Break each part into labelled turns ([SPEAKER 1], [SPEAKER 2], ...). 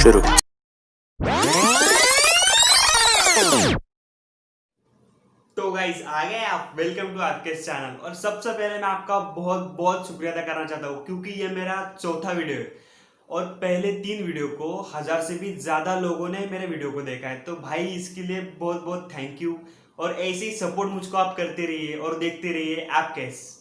[SPEAKER 1] शुरू।
[SPEAKER 2] तो गाइस आ गए आप, वेलकम टू आपके चैनल। और सबसे पहले मैं आपका बहुत बहुत शुक्रिया अदा करना चाहता हूँ क्योंकि ये मेरा चौथा वीडियो है और पहले 3 वीडियो को 1000 से भी ज्यादा लोगों ने मेरे वीडियो को देखा है। तो भाई इसके लिए बहुत बहुत थैंक यू और ऐसे ही सपोर्ट मुझको आप करते रहिए और देखते रहिए आप कैस।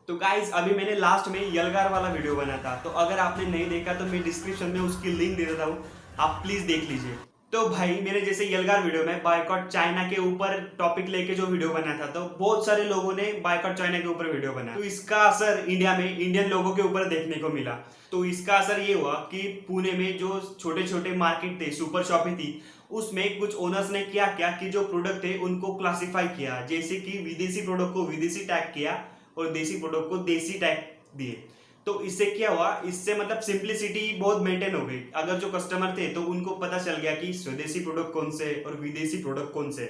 [SPEAKER 2] तो गाइस अभी मैंने लास्ट में यलगार वाला वीडियो बनाया था, तो अगर आपने नहीं देखा तो मैं डिस्क्रिप्शन में उसकी लिंक दे देता हूँ, आप प्लीज देख लीजिए। तो भाई मेरे जैसे यलगार वीडियो में बायकॉट चाइना के ऊपर टॉपिक लेके जो वीडियो बनाया था, तो बहुत सारे लोगों ने बायकॉट चाइना के ऊपर वीडियो बनाया, तो इसका असर इंडिया में इंडियन लोगों के ऊपर देखने को मिला। तो इसका असर ये हुआ कि पुणे में जो छोटे छोटे मार्केट थे, सुपर शॉपें थी, उसमें कुछ ओनर्स ने क्या किया कि जो प्रोडक्ट थे उनको क्लासिफाई किया, जैसे कि विदेशी प्रोडक्ट को विदेशी टैग किया और देसी प्रोडक्ट को देसी टैग दिए। तो इससे क्या हुआ, इससे मतलब सिंप्लिसिटी बहुत मेंटेन हो गई। अगर जो कस्टमर थे तो उनको पता चल गया कि स्वदेशी प्रोडक्ट कौन से और विदेशी प्रोडक्ट कौन से।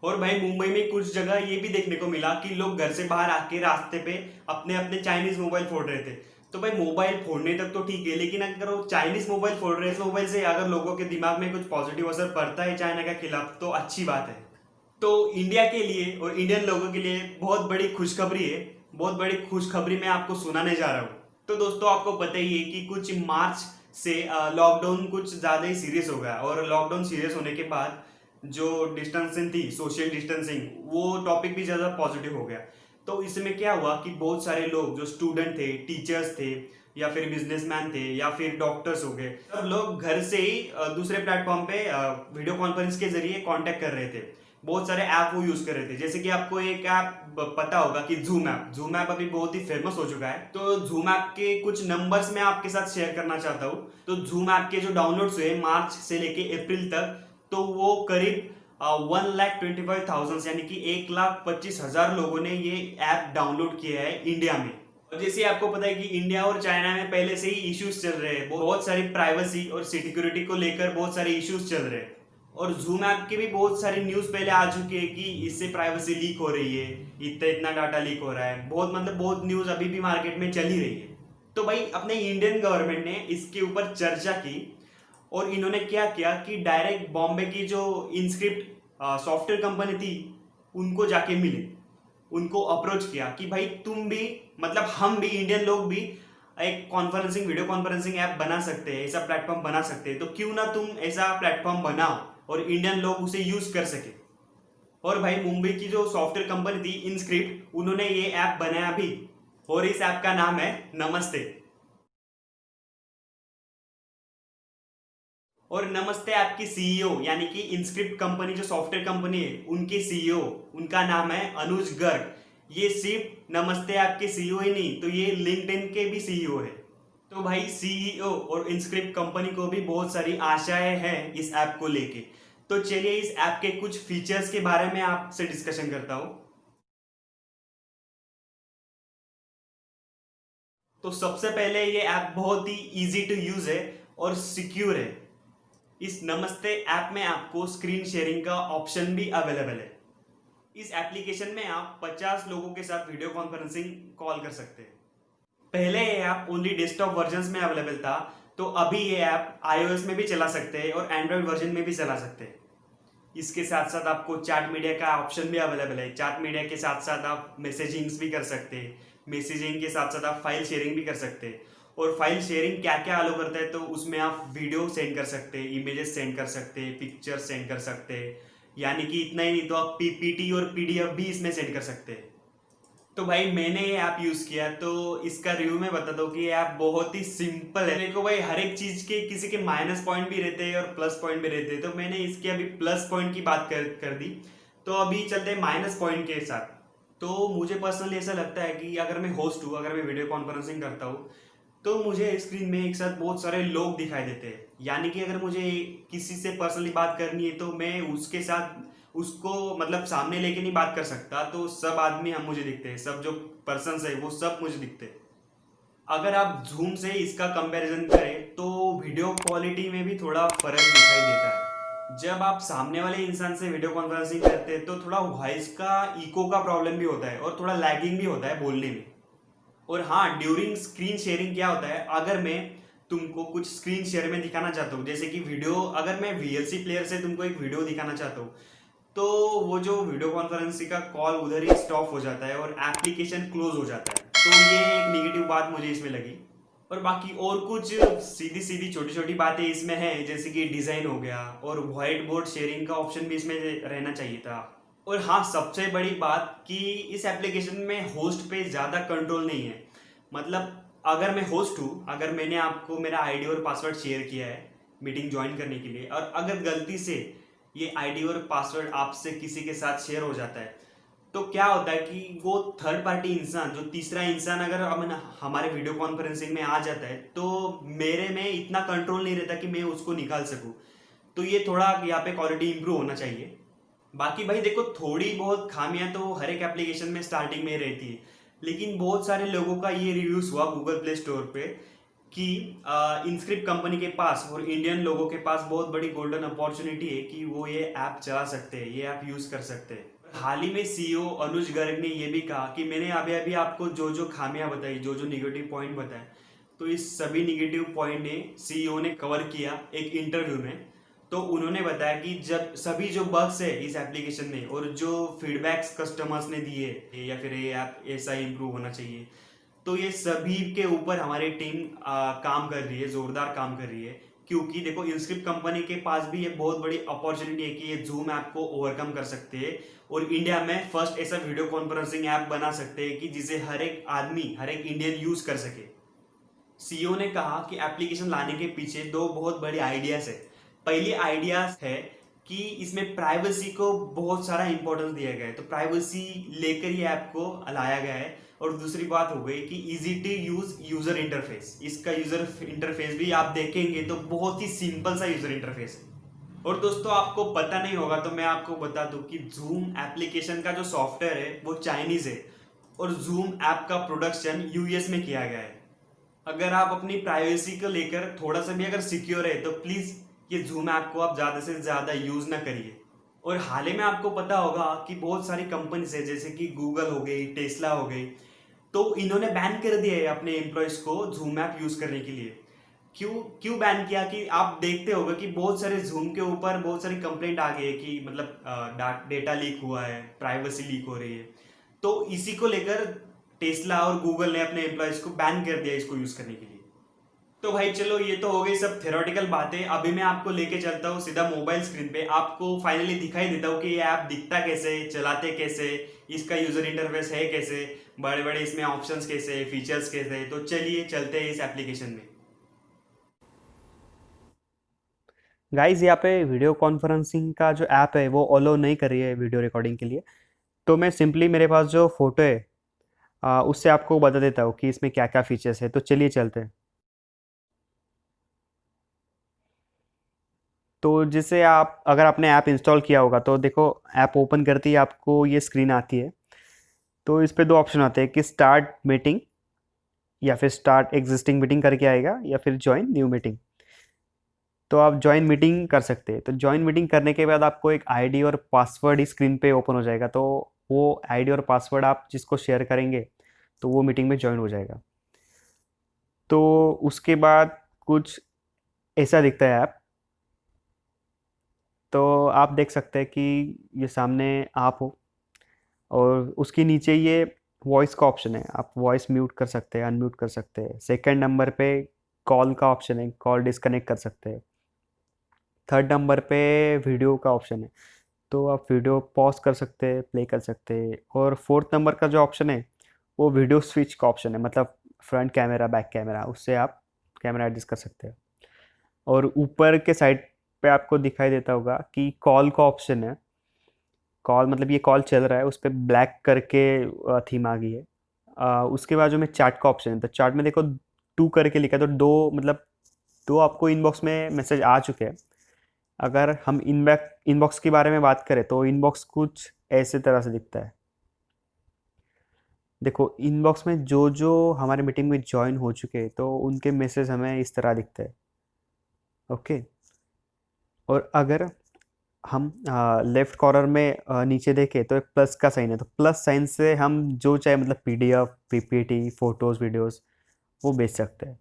[SPEAKER 2] और भाई मुंबई में कुछ जगह ये भी देखने को मिला कि लोग घर से बाहर आके रास्ते पे अपने अपने चाइनीज मोबाइल फोड़ रहे थे। तो भाई मोबाइल फोड़ने तक तो ठीक है, लेकिन अगर वो चाइनीज मोबाइल फोड़ रहे हैं, मोबाइल से अगर लोगों के दिमाग में कुछ पॉजिटिव असर पड़ता है चाइना के खिलाफ तो अच्छी बात है। तो इंडिया के लिए और इंडियन लोगों के लिए बहुत बड़ी खुशखबरी है, बहुत बड़ी खुशखबरी मैं आपको सुनाने जा रहा हूँ। तो दोस्तों आपको पता ही है कि कुछ मार्च से लॉकडाउन कुछ ज़्यादा ही सीरियस हो गया और लॉकडाउन सीरियस होने के बाद जो डिस्टेंसिंग थी, सोशल डिस्टेंसिंग, वो टॉपिक भी ज़्यादा पॉजिटिव हो गया। तो इसमें क्या हुआ कि बहुत सारे लोग जो स्टूडेंट थे, टीचर्स थे या फिर बिजनेसमैन थे या फिर डॉक्टर्स हो गए, सब लोग घर से ही दूसरे प्लेटफॉर्म पे वीडियो कॉन्फ्रेंस के जरिए कांटेक्ट कर रहे थे। बहुत सारे ऐप वो यूज कर रहे थे, जैसे कि आपको एक ऐप पता होगा कि जूम ऐप अभी बहुत ही फेमस हो चुका है। तो जूम ऐप के कुछ नंबर्स मैं आपके साथ शेयर करना चाहता हूँ। तो जूम ऐप के जो डाउनलोड्स हुए मार्च से लेके अप्रैल तक, तो वो करीब 1,25,000 यानी कि 1,25,000 लोगों ने ये ऐप डाउनलोड किया है इंडिया में। और जैसे आपको पता है कि इंडिया और चाइना में पहले से ही इश्यूज चल रहे हैं, बहुत सारी प्राइवेसी और सिक्योरिटी को लेकर बहुत सारे इश्यूज चल रहे हैं। और जूम ऐप के भी बहुत सारी न्यूज पहले आ चुकी है कि इससे प्राइवेसी लीक हो रही है, इतना डाटा लीक हो रहा है, बहुत मतलब बहुत न्यूज अभी भी मार्केट में चल ही रही है। तो भाई अपने इंडियन गवर्नमेंट ने इसके ऊपर चर्चा की और इन्होंने क्या किया कि डायरेक्ट बॉम्बे की जो इनस्क्रिप्ट सॉफ्टवेयर कंपनी थी उनको जाके मिले, उनको अप्रोच किया कि भाई तुम भी मतलब हम भी इंडियन लोग भी एक कॉन्फ्रेंसिंग वीडियो कॉन्फ्रेंसिंग ऐप बना सकते हैं, ऐसा प्लेटफॉर्म बना सकते हैं, तो क्यों ना तुम ऐसा प्लेटफॉर्म बनाओ और इंडियन लोग उसे यूज कर सके। और भाई मुंबई की जो सॉफ्टवेयर कंपनी थी इनस्क्रिप्ट, उन्होंने ये ऐप बनाया भी और इस ऐप का नाम है नमस्ते। और नमस्ते ऐप की सीईओ यानी कि इनस्क्रिप्ट कंपनी जो सॉफ्टवेयर कंपनी है उनके सीईओ, उनका नाम है अनुज गर्ग। ये सिर्फ नमस्ते ऐप के सीईओ ही नहीं, तो ये लिंक्डइन के भी सीईओ है। तो भाई सीईओ और इनस्क्रिप्ट कंपनी को भी बहुत सारी आशाएं हैं इस ऐप को लेके। तो चलिए इस ऐप के कुछ फीचर्स के बारे में आपसे डिस्कशन करता हूं। तो सबसे पहले ये ऐप बहुत ही इजी टू यूज है और सिक्योर है। इस नमस्ते ऐप में आपको स्क्रीन शेयरिंग का ऑप्शन भी अवेलेबल है। इस एप्लीकेशन में आप 50 लोगों के साथ वीडियो कॉन्फ्रेंसिंग कॉल कर सकते हैं। पहले ये ऐप ओनली डेस्कटॉप वर्जन में अवेलेबल था, तो अभी ये ऐप iOS में भी चला सकते हैं और एंड्रॉइड वर्जन में भी चला सकते हैं। इसके साथ साथ आपको चैट मीडिया का ऑप्शन भी अवेलेबल है। चैट मीडिया के साथ साथ आप मैसेजिंग्स भी कर सकते हैं, मैसेजिंग के साथ साथ आप फाइल शेयरिंग भी कर सकते हैं। और फाइल शेयरिंग क्या क्या अलो करता है, तो उसमें आप वीडियो सेंड कर सकते हैं, इमेजेस सेंड कर सकते हैं, पिक्चर्स सेंड कर सकते हैं, यानी कि इतना ही नहीं तो आप पीपीटी और पीडीएफ भी इसमें सेंड कर सकते हैं। तो भाई मैंने ये ऐप यूज किया, तो इसका रिव्यू मैं बताता हूँ कि ये ऐप बहुत ही सिंपल है। देखो भाई हर एक चीज के किसी के माइनस पॉइंट भी रहते हैं और प्लस पॉइंट भी रहते हैं, तो मैंने इसके अभी प्लस पॉइंट की बात कर दी। तो अभी चलते हैं माइनस पॉइंट के साथ। तो मुझे पर्सनली ऐसा लगता है कि अगर मैं होस्ट हूँ, अगर मैं वीडियो कॉन्फ्रेंसिंग करता हूँ, तो मुझे स्क्रीन में एक साथ बहुत सारे लोग दिखाई देते हैं। यानी कि अगर मुझे किसी से पर्सनली बात करनी है तो मैं उसके साथ उसको मतलब सामने लेके नहीं बात कर सकता, तो सब आदमी हम मुझे दिखते हैं, सब जो पर्सन है वो सब मुझे दिखते हैं। अगर आप जूम से इसका कंपैरिजन करें तो वीडियो क्वालिटी में भी थोड़ा फर्क दिखाई देता है। जब आप सामने वाले इंसान से वीडियो कॉन्फ्रेंसिंग करते हैं तो थोड़ा वॉइस का इको का प्रॉब्लम भी होता है और थोड़ा लैगिंग भी होता है बोलने में। और हाँ, ड्यूरिंग स्क्रीन शेयरिंग क्या होता है, अगर मैं तुमको कुछ स्क्रीन शेयर में दिखाना चाहता हूँ, जैसे कि वीडियो, अगर मैं वीएलसी प्लेयर से तुमको एक वीडियो दिखाना चाहता हूँ, तो वो जो वीडियो कॉन्फ्रेंसिंग का कॉल उधर ही स्टॉप हो जाता है और एप्लीकेशन क्लोज हो जाता है। तो ये एक निगेटिव बात मुझे इसमें लगी। और बाकी और कुछ सीधी सीधी छोटी छोटी बातें इसमें हैं, जैसे कि डिज़ाइन हो गया और व्हाइट बोर्ड शेयरिंग का ऑप्शन भी इसमें रहना चाहिए था। और हाँ, सबसे बड़ी बात कि इस एप्लीकेशन में होस्ट पे ज़्यादा कंट्रोल नहीं है। मतलब अगर मैं होस्ट हूँ, अगर मैंने आपको मेरा आईडी और पासवर्ड शेयर किया है मीटिंग ज्वाइन करने के लिए, और अगर गलती से ये आईडी और पासवर्ड आपसे किसी के साथ शेयर हो जाता है, तो क्या होता है कि वो थर्ड पार्टी इंसान, जो तीसरा इंसान अगर हमारे वीडियो कॉन्फ्रेंसिंग में आ जाता है, तो मेरे में इतना कंट्रोल नहीं रहता कि मैं उसको निकाल सकूं। तो ये थोड़ा यहाँ पे क्वालिटी इंप्रूव होना चाहिए। बाकी भाई देखो, थोड़ी बहुत खामियां तो हर एक एप्लीकेशन में स्टार्टिंग में रहती है, लेकिन बहुत सारे लोगों का ये रिव्यूज हुआ गूगल प्ले स्टोर पे कि इनस्क्रिप्ट कंपनी के पास और इंडियन लोगों के पास बहुत बड़ी गोल्डन अपॉर्चुनिटी है कि वो ये ऐप चला सकते हैं, ये ऐप यूज कर सकते हैं। हाल ही में सीईओ अनुज गर्ग ने ये भी कहा कि मैंने अभी अभी आपको जो जो खामियां बताई, जो जो निगेटिव पॉइंट बताए, तो इस सभी निगेटिव पॉइंट ने सीईओ ने कवर किया एक इंटरव्यू में। तो उन्होंने बताया कि जब सभी जो बग्स है इस एप्लीकेशन में और जो फीडबैक्स कस्टमर्स ने दिए, या फिर ये ऐप ऐसा इंप्रूव होना चाहिए, तो ये सभी के ऊपर हमारी टीम काम कर रही है, जोरदार काम कर रही है। क्योंकि देखो, इंस्क्रिप्ट कंपनी के पास भी ये बहुत बड़ी अपॉर्चुनिटी है कि ये जूम ऐप को ओवरकम कर सकते हैं और इंडिया में फर्स्ट ऐसा वीडियो कॉन्फ्रेंसिंग ऐप बना सकते हैं कि जिसे हर एक आदमी, हर एक इंडियन यूज कर सके। सीईओ ने कहा कि एप्लीकेशन लाने के पीछे दो बहुत बड़े आइडियाज है। पहली आइडियाज है कि इसमें प्राइवेसी को बहुत सारा इंपॉर्टेंस दिया गया है, तो प्राइवेसी लेकर ये ऐप को लाया गया है। और दूसरी बात हो गई कि easy to use user interface. इसका यूजर इंटरफेस भी आप देखेंगे तो बहुत ही सिंपल सा यूजर इंटरफेस है। और दोस्तों, आपको पता नहीं होगा तो मैं आपको बता दूं कि जूम एप्लीकेशन का जो सॉफ्टवेयर है वो चाइनीज है और जूम ऐप का प्रोडक्शन यूएस में किया गया है। अगर आप अपनी प्राइवेसी को लेकर थोड़ा सा भी अगर सिक्योर है तो प्लीज ये जूम ऐप को आप ज्यादा से ज्यादा यूज ना करिए। और हाल ही में आपको पता होगा कि बहुत सारी कंपनीज है, जैसे कि गूगल हो गई, टेस्ला हो गई, तो इन्होंने बैन कर दिया है अपने एम्प्लॉयज को जूम ऐप यूज करने के लिए। क्यों क्यों बैन किया? कि आप देखते होगा कि बहुत सारे जूम के ऊपर बहुत सारी कंप्लेंट आ गई है कि मतलब डेटा लीक हुआ है, प्राइवेसी लीक हो रही है। तो इसी को लेकर टेस्ला और गूगल ने अपने एम्प्लॉयज को बैन कर दिया इसको यूज करने के लिए। तो भाई चलो, ये तो हो गई सब थ्योरेटिकल बातें। अभी मैं आपको लेके चलता हूँ सीधा मोबाइल स्क्रीन पे, आपको फाइनली दिखाई देता हूँ कि ये ऐप दिखता कैसे, चलाते कैसे, इसका यूजर इंटरफेस है कैसे, बड़े बड़े इसमें ऑप्शंस कैसे, फीचर्स कैसे। तो चलिए चलते हैं इस एप्लीकेशन में। गाइज, यहाँ पे वीडियो कॉन्फ्रेंसिंग का जो ऐप है वो अलो नहीं कर रही है वीडियो रिकॉर्डिंग के लिए। तो मैं सिंपली मेरे पास जो फोटो है उससे आपको बता देता हूँ कि इसमें क्या क्या फीचर्स है। तो चलिए चलते हैं। तो जैसे आप, अगर आपने ऐप इंस्टॉल किया होगा तो देखो, ऐप ओपन करती है आपको ये स्क्रीन आती है। तो इस पे दो ऑप्शन आते हैं कि स्टार्ट मीटिंग या फिर स्टार्ट एग्जिस्टिंग मीटिंग करके आएगा, या फिर ज्वाइन न्यू मीटिंग। तो आप ज्वाइन मीटिंग कर सकते हैं। तो ज्वाइन मीटिंग करने के बाद आपको एक आईडी और पासवर्ड ही स्क्रीन पे ओपन हो जाएगा। तो वो आईडी और पासवर्ड आप जिसको शेयर करेंगे तो वो मीटिंग में ज्वाइन हो जाएगा। तो उसके बाद कुछ ऐसा दिखता है ऐप। तो आप देख सकते हैं कि ये सामने आप हो और उसके नीचे ये वॉइस का ऑप्शन है। आप वॉइस म्यूट कर सकते हैं, अनम्यूट कर सकते हैं। सेकंड नंबर पे कॉल का ऑप्शन है, कॉल डिस्कनेक्ट कर सकते हैं। थर्ड नंबर पे वीडियो का ऑप्शन है, तो आप वीडियो पॉज कर सकते हैं, प्ले कर सकते हैं। और फोर्थ नंबर का जो ऑप्शन है वो वीडियो स्विच का ऑप्शन है, मतलब फ्रंट कैमरा बैक कैमरा, उससे आप कैमरा एडजस्ट कर सकते हैं। और ऊपर के साइड पे आपको दिखाई देता होगा कि कॉल का ऑप्शन है। कॉल मतलब ये कॉल चल रहा है, उस पर ब्लैक करके थीम आ गई है। उसके बाद जो में चैट का ऑप्शन है, तो चैट में देखो टू करके लिखा है, तो दो मतलब दो आपको इनबॉक्स में मैसेज आ चुके हैं। अगर हम इनबॉक्स के बारे में बात करें तो इनबॉक्स कुछ ऐसे तरह से दिखता है। देखो, इनबॉक्स में जो जो हमारे मीटिंग में ज्वाइन हो चुके हैं तो उनके मैसेज हमें इस तरह दिखते हैं। ओके। और अगर
[SPEAKER 1] हम लेफ्ट कॉर्नर में नीचे देखें तो एक प्लस का साइन है, तो प्लस साइन से हम जो चाहे मतलब पीडीएफ, पीपीटी, फोटोज, वीडियोस वो बेच सकते हैं।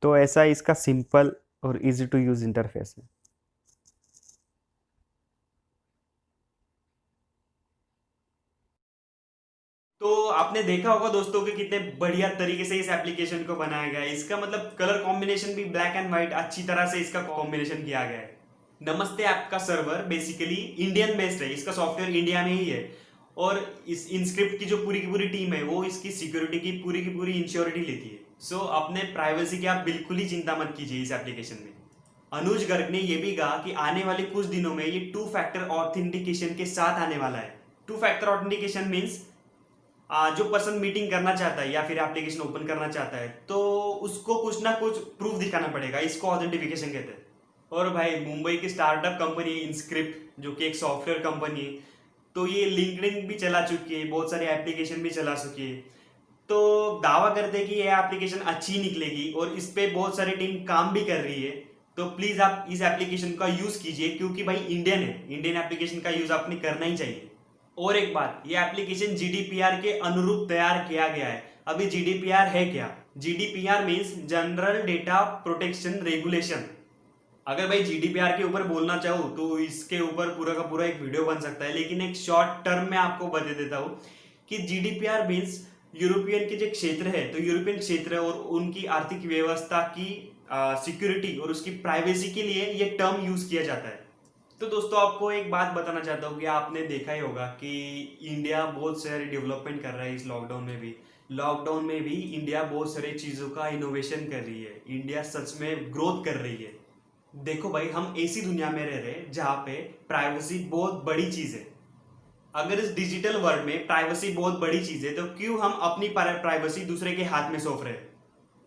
[SPEAKER 1] तो ऐसा इसका सिंपल और इजी टू यूज इंटरफेस है।
[SPEAKER 2] तो आपने देखा होगा दोस्तों कि कितने बढ़िया तरीके से इस एप्लीकेशन को बनाया गया है। इसका मतलब कलर कॉम्बिनेशन भी ब्लैक एंड व्हाइट अच्छी तरह से इसका कॉम्बिनेशन किया गया है। नमस्ते ऐप का सर्वर बेसिकली इंडियन बेस्ड है, इसका सॉफ्टवेयर इंडिया में ही है। और इस इनस्क्रिप्ट की जो पूरी की पूरी टीम है वो इसकी सिक्योरिटी की पूरी इंश्योरिटी लेती है। सो अपने प्राइवेसी की आप बिल्कुल ही चिंता मत कीजिए इस एप्लीकेशन में। अनुज गर्ग ने यह भी कहा कि आने वाले कुछ दिनों में ये 2 फैक्टर ऑथेंटिकेशन के साथ आने वाला है। 2 फैक्टर ऑथेंटिकेशन मीन्स जो पर्सन मीटिंग करना चाहता है या फिर एप्लीकेशन ओपन करना चाहता है तो उसको कुछ ना कुछ प्रूफ दिखाना पड़ेगा, इसको ऑथेंटिफिकेशन कहते हैं। और भाई मुंबई की स्टार्टअप कंपनी इनस्क्रिप्ट जो कि एक सॉफ्टवेयर कंपनी है, तो ये लिंक्डइन भी चला चुकी है, बहुत सारी एप्लीकेशन भी चला चुकी है। तो दावा करते हैं कि ये एप्लीकेशन अच्छी निकलेगी और इस पे बहुत सारी टीम काम भी कर रही है। तो प्लीज आप इस एप्लीकेशन का यूज कीजिए क्योंकि भाई इंडियन है, इंडियन एप्लीकेशन का यूज आपने करना ही चाहिए। और एक बात, ये एप्लीकेशन जीडीपीआर के अनुरूप तैयार किया गया है। अभी जीडीपीआर है क्या? GDPR means general data protection regulation. अगर भाई जीडीपीआर के ऊपर बोलना चाहूँ तो इसके ऊपर पूरा का पूरा एक वीडियो बन सकता है, लेकिन एक शॉर्ट टर्म में आपको बता देता हूँ कि जीडीपीआर मीन्स यूरोपियन के जो क्षेत्र है, तो यूरोपियन क्षेत्र और उनकी आर्थिक व्यवस्था की सिक्योरिटी और उसकी प्राइवेसी के लिए ये टर्म यूज किया जाता है। तो दोस्तों आपको एक बात बताना चाहता हूँ कि आपने देखा ही होगा कि इंडिया बहुत सारी डेवलपमेंट कर रहा है इस लॉकडाउन में भी इंडिया बहुत सारी चीज़ों का इनोवेशन कर रही है। इंडिया सच में ग्रोथ कर रही है। देखो भाई, हम ऐसी दुनिया में रह रहे हैं जहाँ पे प्राइवेसी बहुत बड़ी चीज़ है। अगर इस डिजिटल वर्ल्ड में प्राइवेसी बहुत बड़ी चीज़ है तो क्यों हम अपनी प्राइवेसी दूसरे के हाथ में सौंप रहे हैं।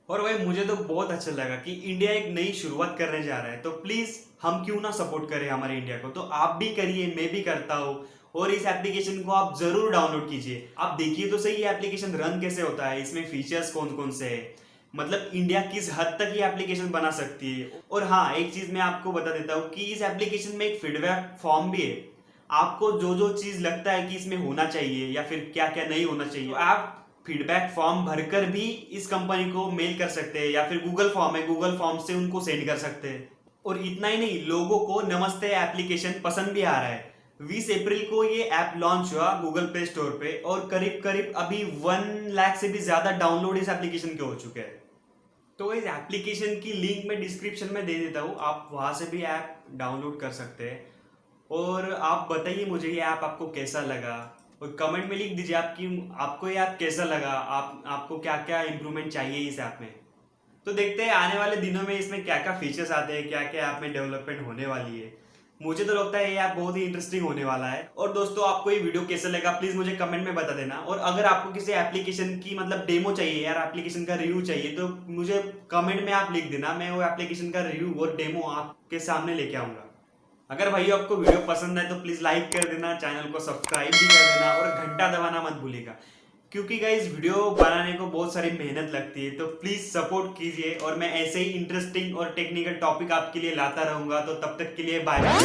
[SPEAKER 2] और भाई मुझे तो बहुत अच्छा लगा कि इंडिया एक नई शुरुआत करने जा रहा है, तो प्लीज हम क्यों ना सपोर्ट करें हमारे इंडिया को। तो आप भी करिए, मैं भी करता हूँ। और इस एप्लीकेशन को आप जरूर डाउनलोड कीजिए। आप देखिए तो सही ये एप्लीकेशन रन कैसे होता है, इसमें फीचर्स कौन कौन से है, मतलब इंडिया किस हद तक ये एप्लीकेशन बना सकती है। और हाँ, एक चीज मैं आपको बता देता हूँ कि इस एप्लीकेशन में एक फीडबैक फॉर्म भी है। आपको जो जो चीज लगता है कि इसमें होना चाहिए या फिर क्या क्या नहीं होना चाहिए, तो आप फीडबैक फॉर्म भरकर भी इस कंपनी को मेल कर सकते हैं, या फिर गूगल फॉर्म है, गूगल फॉर्म से उनको सेंड कर सकते हैं। और इतना ही नहीं, लोगों को नमस्ते एप्लीकेशन पसंद भी आ रहा है। 20 अप्रैल को ये ऐप लॉन्च हुआ गूगल प्ले स्टोर पे और करीब करीब अभी 1 लाख से भी ज्यादा डाउनलोड इस एप्लीकेशन के हो चुके हैं। तो इस एप्लीकेशन की लिंक मैं डिस्क्रिप्शन में दे देता हूँ, आप वहां से भी ऐप डाउनलोड कर सकते हैं। और आप बताइए मुझे ये ऐप आपको कैसा लगा, और कमेंट में लिख दीजिए आपको ये ऐप कैसा लगा, आपको क्या क्या इंप्रूवमेंट चाहिए इस ऐप में। तो देखते हैं आने वाले दिनों में इसमें क्या क्या फीचर्स आते हैं, क्या क्या ऐप में डेवलपमेंट होने वाली है। मुझे तो लगता है ये ऐप बहुत ही इंटरेस्टिंग होने वाला है। और दोस्तों आपको ये वीडियो कैसा लगा प्लीज मुझे कमेंट में बता देना। और अगर आपको किसी एप्लीकेशन की मतलब डेमो चाहिए यार, एप्लीकेशन का रिव्यू चाहिए, तो मुझे कमेंट में आप लिख देना, मैं वो एप्लीकेशन का रिव्यू और डेमो आपके सामने लेके आऊंगा। अगर भाई आपको वीडियो पसंद है तो प्लीज लाइक कर देना, चैनल को सब्सक्राइब भी कर देना और घंटा दबाना मत भूलिएगा, क्योंकि गाइस वीडियो बनाने को बहुत सारी मेहनत लगती है। तो प्लीज सपोर्ट कीजिए और मैं ऐसे ही इंटरेस्टिंग और टेक्निकल टॉपिक आपके लिए लाता रहूंगा। तो तब तक के लिए बाय बाय।